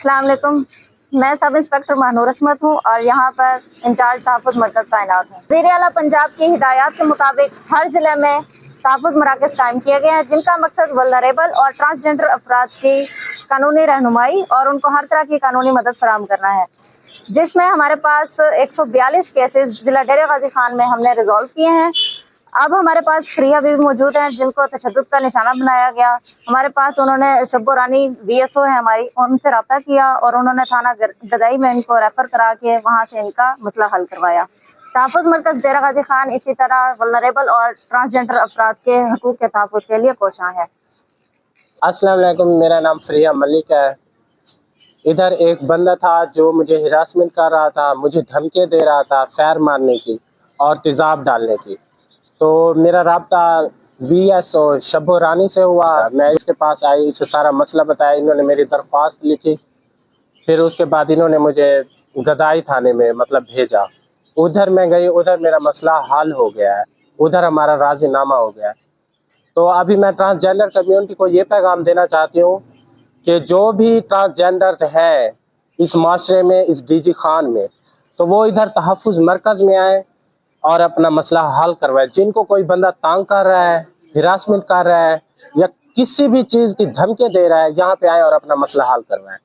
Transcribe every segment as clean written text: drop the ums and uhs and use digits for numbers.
अस्सलाम वालेकुम। मैं सब इंस्पेक्टर महानूर असमत हूँ और यहाँ पर इंचार्ज तहफ़्फ़ुज़ मरकज़ तैनात हूँ। वज़ीर आला पंजाब की हिदायत के मुताबिक हर ज़िले में तहफ़्फ़ुज़ मराकज़ कायम किए गए हैं, जिनका मकसद वल्नरेबल और ट्रांसजेंडर अफराद की कानूनी रहनुमाई और उनको हर तरह की कानूनी मदद फराहम करना है, जिसमें हमारे पास 142 केसेस ज़िला डेरा गाज़ी खान में हमने रिजॉल्व किए हैं। अब हमारे पास फ्रिया भी मौजूद हैं जिनको तशद्दुद का निशाना बनाया गया। हमारे पास उन्होंने शब्बो रानी VSO है हमारी, उनसे रब्ता किया और उन्होंने थाना गदाई में इनको रेफर करा के वहाँ से इनका मसला हल करवाया। तहफ़्फ़ुज़ मरकज़ डेरा गाज़ी खान इसी तरह वल्नरेबल और ट्रांसजेंडर अफराद के हकूक़ के तहफ़्फ़ुज़ के लिए कोशां है। अस्सलाम वालेकुम, मेरा नाम फ्रिया मलिक है। इधर एक बंदा था जो मुझे हिरासमेंट कर रहा था, मुझे धमकी दे रहा था फायर मारने की और तेज़ाब डालने की। तो मेरा रब्ता VSO शब्बो रानी से हुआ। मैं इसके पास आई, इसे सारा मसला बताया, इन्होंने मेरी दरख्वास्त लिखी। फिर उसके बाद इन्होंने मुझे गदाई थाने में भेजा। उधर मैं गई, उधर मेरा मसला हल हो गया है, उधर हमारा राज़ीनामा हो गया है। तो अभी मैं ट्रांसजेंडर कम्युनिटी को ये पैगाम देना चाहती हूँ कि जो भी ट्रांसजेंडर्स हैं इस माशरे में, इस DG खान में, तो वो इधर तहफ़्फ़ुज़ मरकज़ में आए और अपना मसला हल करवाए। जिनको कोई बंदा तंग कर रहा है, हिरासमेंट कर रहा है या किसी भी चीज़ की धमकी दे रहा है, यहाँ पे आए और अपना मसला हल करवाए।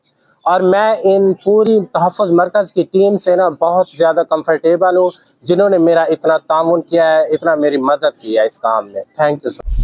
और मैं इन पूरी तहफ़्फ़ुज़ मरकज़ की टीम से ना बहुत ज़्यादा कंफर्टेबल हूँ, जिन्होंने मेरा इतना ताउन किया है, इतना मेरी मदद की है इस काम में। Thank you so much.